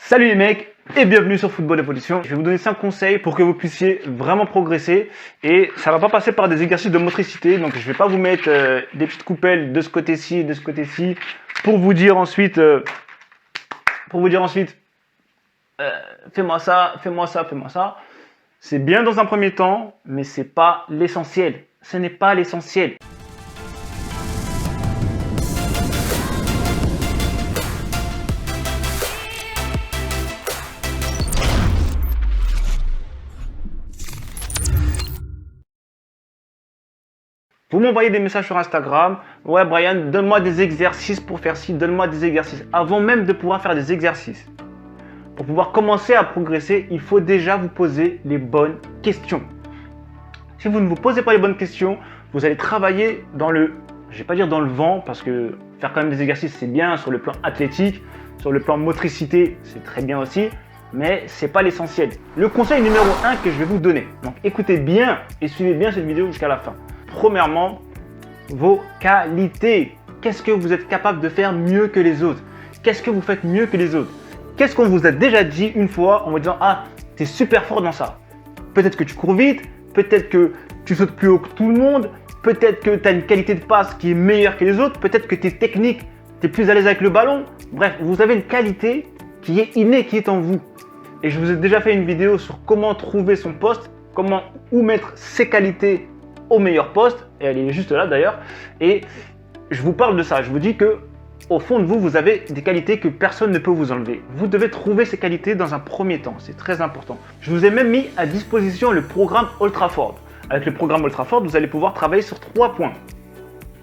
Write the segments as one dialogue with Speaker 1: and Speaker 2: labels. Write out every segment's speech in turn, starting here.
Speaker 1: Salut les mecs et bienvenue sur Football Evolution. Je vais vous donner 5 conseils pour que vous puissiez vraiment progresser et ça va pas passer par des exercices de motricité. Donc je vais pas vous mettre des petites coupelles de ce côté-ci et de ce côté-ci pour vous dire ensuite fais-moi ça, fais-moi ça, fais-moi ça. C'est bien dans un premier temps, mais c'est pas l'essentiel. Ce n'est pas l'essentiel. Vous m'envoyez des messages sur Instagram. Ouais, Brian, donne-moi des exercices pour faire ci, donne-moi des exercices. Avant même de pouvoir faire des exercices, pour pouvoir commencer à progresser, il faut déjà vous poser les bonnes questions. Si vous ne vous posez pas les bonnes questions, vous allez travailler dans le, je vais pas dire dans le vent, parce que faire quand même des exercices, c'est bien sur le plan athlétique, sur le plan motricité, c'est très bien aussi, mais c'est pas l'essentiel. Le conseil numéro 1 que je vais vous donner, donc écoutez bien et suivez bien cette vidéo jusqu'à la fin. Premièrement, vos qualités. Qu'est-ce que vous êtes capable de faire mieux que les autres? Qu'est-ce que vous faites mieux que les autres? Qu'est-ce qu'on vous a déjà dit une fois en vous disant « Ah, tu es super fort dans ça ». Peut-être que tu cours vite, peut-être que tu sautes plus haut que tout le monde, peut-être que tu as une qualité de passe qui est meilleure que les autres, peut-être que tu es technique, tu es plus à l'aise avec le ballon. Bref, vous avez une qualité qui est innée, qui est en vous. Et je vous ai déjà fait une vidéo sur comment trouver son poste, où mettre ses qualités au meilleur poste, et elle est juste là d'ailleurs, et je vous parle de ça, je vous dis que au fond de vous, vous avez des qualités que personne ne peut vous enlever. Vous devez trouver ces qualités dans un premier temps, c'est très important. Je vous ai même mis à disposition le programme Ultraford. Avec le programme Ultraford, vous allez pouvoir travailler sur 3 points.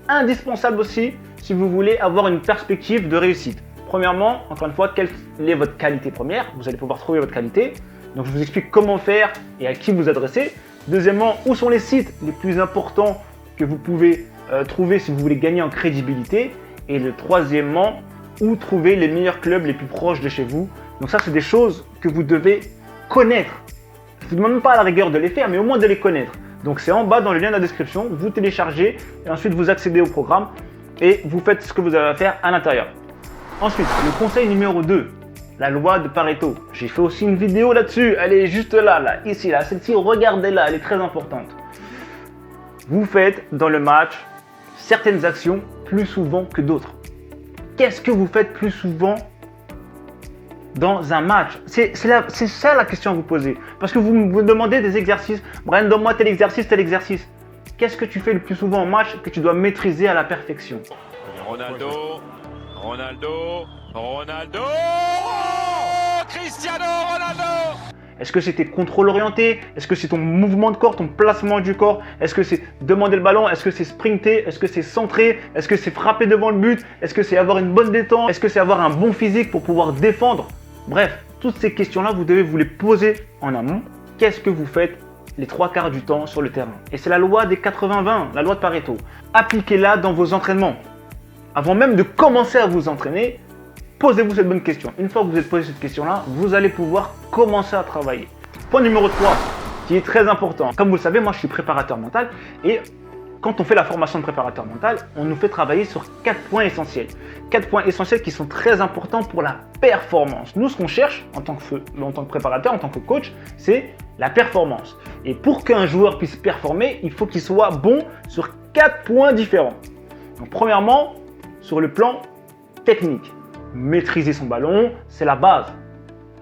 Speaker 1: Indispensable aussi si vous voulez avoir une perspective de réussite. Premièrement, encore une fois, quelle est votre qualité première? Vous allez pouvoir trouver votre qualité. Donc je vous explique comment faire et à qui vous adresser. Deuxièmement, où sont les sites les plus importants que vous pouvez trouver si vous voulez gagner en crédibilité. Et le troisièmement, où trouver les meilleurs clubs les plus proches de chez vous. Donc ça, c'est des choses que vous devez connaître. Je ne vous demande pas à la rigueur de les faire, mais au moins de les connaître. Donc c'est en bas dans le lien de la description, vous téléchargez et ensuite vous accédez au programme et vous faites ce que vous avez à faire à l'intérieur. Ensuite, le conseil numéro 2. La loi de Pareto. J'ai fait aussi une vidéo là-dessus. Elle est juste là, ici, là. Celle-ci, regardez-la, elle est très importante. Vous faites dans le match certaines actions plus souvent que d'autres. Qu'est-ce que vous faites plus souvent dans un match? C'est ça la question à vous poser. Parce que vous me demandez des exercices. Brian, donne-moi tel exercice, tel exercice. Qu'est-ce que tu fais le plus souvent en match que tu dois maîtriser à la perfection?
Speaker 2: Ronaldo, Cristiano Ronaldo.
Speaker 1: Est-ce que c'est tes contrôles orientés? Est-ce que c'est ton mouvement de corps, ton placement du corps? Est-ce que c'est demander le ballon? Est-ce que c'est sprinter? Est-ce que c'est centrer? Est-ce que c'est frapper devant le but? Est-ce que c'est avoir une bonne détente? Est-ce que c'est avoir un bon physique pour pouvoir défendre? Bref, toutes ces questions-là, vous devez vous les poser en amont. Qu'est-ce que vous faites les 3/4 du temps sur le terrain? Et c'est la loi des 80-20, la loi de Pareto. Appliquez-la dans vos entraînements. Avant même de commencer à vous entraîner, posez-vous cette bonne question. Une fois que vous êtes posé cette question-là, vous allez pouvoir commencer à travailler. Point numéro 3, qui est très important. Comme vous le savez, moi je suis préparateur mental et quand on fait la formation de préparateur mental, on nous fait travailler sur 4 points essentiels. 4 points essentiels qui sont très importants pour la performance. Nous, ce qu'on cherche en tant que préparateur, en tant que coach, c'est la performance. Et pour qu'un joueur puisse performer, il faut qu'il soit bon sur 4 points différents. Donc, premièrement, sur le plan technique. Maîtriser son ballon, c'est la base.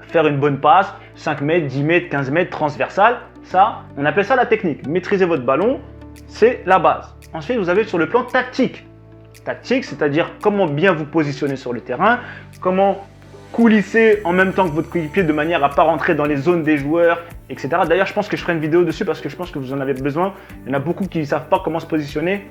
Speaker 1: Faire une bonne passe, 5 mètres, 10 mètres, 15 mètres, transversale, ça, on appelle ça la technique. Maîtriser votre ballon, c'est la base. Ensuite, vous avez sur le plan tactique. Tactique, c'est-à-dire comment bien vous positionner sur le terrain, comment coulisser en même temps que votre coéquipier de manière à ne pas rentrer dans les zones des joueurs, etc. D'ailleurs, je pense que je ferai une vidéo dessus parce que je pense que vous en avez besoin. Il y en a beaucoup qui ne savent pas comment se positionner.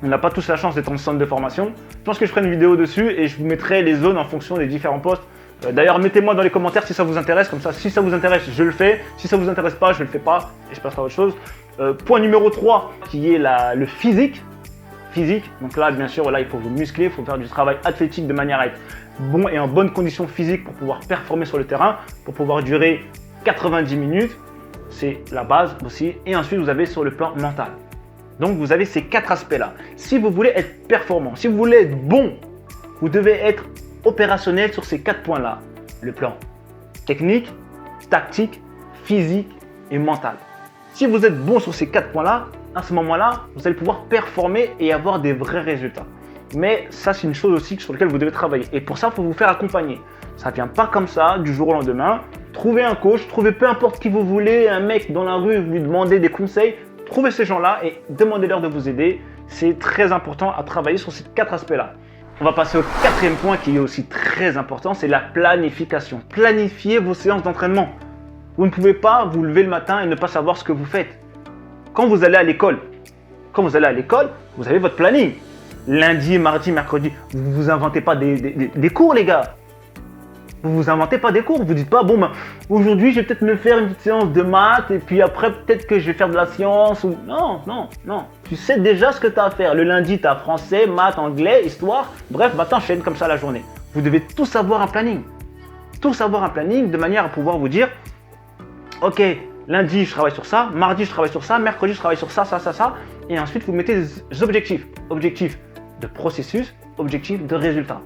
Speaker 1: On n'a pas tous la chance d'être en centre de formation. Je pense que je ferai une vidéo dessus et je vous mettrai les zones en fonction des différents postes. D'ailleurs, mettez-moi dans les commentaires si ça vous intéresse. Comme ça, si ça vous intéresse, je le fais. Si ça vous intéresse pas, je ne le fais pas et je passerai à autre chose. Point numéro 3, qui est le physique. Donc là, bien sûr, là, il faut vous muscler, il faut faire du travail athlétique de manière à être bon et en bonne condition physique pour pouvoir performer sur le terrain, pour pouvoir durer 90 minutes. C'est la base aussi. Et ensuite, vous avez sur le plan mental. Donc, vous avez ces 4 aspects-là. Si vous voulez être performant, si vous voulez être bon, vous devez être opérationnel sur ces 4 points-là. le plan technique, tactique, physique et mental. Si vous êtes bon sur ces 4 points-là, à ce moment-là, vous allez pouvoir performer et avoir des vrais résultats. Mais ça, c'est une chose aussi sur laquelle vous devez travailler. Et pour ça, il faut vous faire accompagner. Ça ne vient pas comme ça, du jour au lendemain. Trouvez un coach, trouvez peu importe qui vous voulez, un mec dans la rue, lui demandez des conseils. Trouvez ces gens-là et demandez-leur de vous aider. C'est très important à travailler sur ces 4 aspects-là. On va passer au 4e point qui est aussi très important, c'est la planification. Planifiez vos séances d'entraînement. Vous ne pouvez pas vous lever le matin et ne pas savoir ce que vous faites. Quand vous allez à l'école, vous avez votre planning. Lundi, mardi, mercredi, vous ne vous inventez pas des cours, les gars. Vous ne vous inventez pas des cours. Vous ne dites pas, bon, ben, aujourd'hui, je vais peut-être me faire une petite séance de maths et puis après, peut-être que je vais faire de la science. Ou... Non. Tu sais déjà ce que tu as à faire. Le lundi, tu as français, maths, anglais, histoire. Bref, bah, t'enchaînes comme ça la journée. Vous devez tout savoir un planning. Tout savoir un planning de manière à pouvoir vous dire, ok, lundi, je travaille sur ça. Mardi, je travaille sur ça. Mercredi, je travaille sur ça. Et ensuite, vous mettez des objectifs. Objectifs de processus, objectifs de résultats.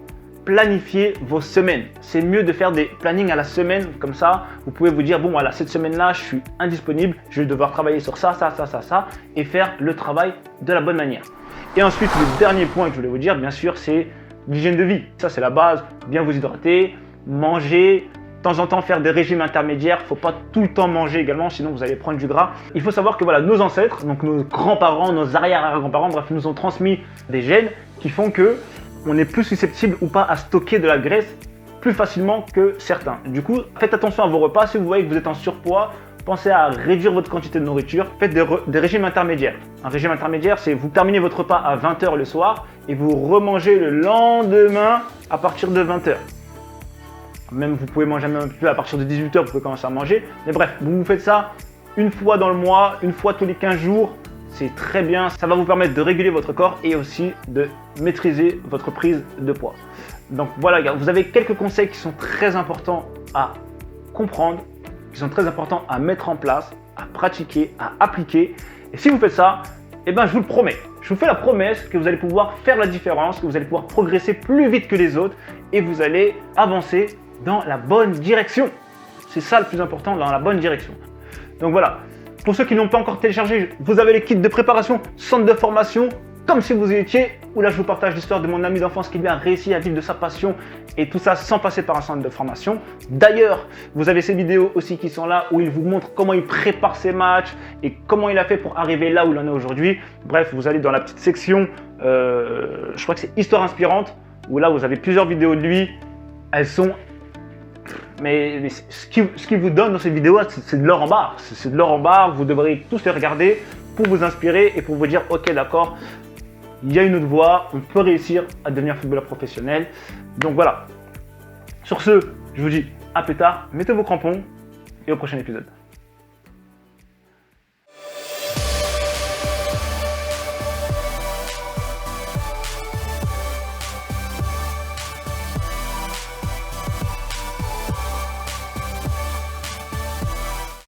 Speaker 1: Planifiez vos semaines. C'est mieux de faire des plannings à la semaine. Comme ça, vous pouvez vous dire, bon, voilà, cette semaine-là, je suis indisponible. Je vais devoir travailler sur ça. Et faire le travail de la bonne manière. Et ensuite, le dernier point que je voulais vous dire, bien sûr, c'est l'hygiène de vie. Ça, c'est la base. Bien vous hydrater, manger. De temps en temps, faire des régimes intermédiaires. Il ne faut pas tout le temps manger également, sinon vous allez prendre du gras. Il faut savoir que voilà, nos ancêtres, donc nos grands-parents, nos arrière-grands-parents, bref, nous ont transmis des gènes qui font que on est plus susceptible ou pas à stocker de la graisse plus facilement que certains. Du coup, faites attention à vos repas. Si vous voyez que vous êtes en surpoids, pensez à réduire votre quantité de nourriture. Faites des régimes intermédiaires. Un régime intermédiaire, c'est vous terminez votre repas à 20 h le soir et vous remangez le lendemain à partir de 20 h. Même vous pouvez manger un peu plus à partir de 18 h, vous pouvez commencer à manger. Mais bref, vous faites ça une fois dans le mois, une fois tous les 15 jours. C'est très bien, ça va vous permettre de réguler votre corps et aussi de maîtriser votre prise de poids. Donc voilà, gars, vous avez quelques conseils qui sont très importants à comprendre, qui sont très importants à mettre en place, à pratiquer, à appliquer. Et si vous faites ça, eh ben, je vous le promets. Je vous fais la promesse que vous allez pouvoir faire la différence, que vous allez pouvoir progresser plus vite que les autres et vous allez avancer dans la bonne direction. C'est ça le plus important, dans la bonne direction. Donc voilà. Pour ceux qui n'ont pas encore téléchargé, vous avez les kits de préparation, centre de formation, comme si vous y étiez, où là je vous partage l'histoire de mon ami d'enfance qui lui a réussi à vivre de sa passion et tout ça sans passer par un centre de formation. D'ailleurs, vous avez ces vidéos aussi qui sont là où il vous montre comment il prépare ses matchs et comment il a fait pour arriver là où il en est aujourd'hui. Bref, vous allez dans la petite section, je crois que c'est Histoire inspirante, où là vous avez plusieurs vidéos de lui. Elles sont... Mais ce qu'il vous donne dans ces vidéos, c'est de l'or en barre. C'est de l'or en barre. Vous devrez tous les regarder pour vous inspirer et pour vous dire, ok, d'accord, il y a une autre voie, on peut réussir à devenir footballeur professionnel. Donc voilà. Sur ce, je vous dis à plus tard, mettez vos crampons et au prochain épisode.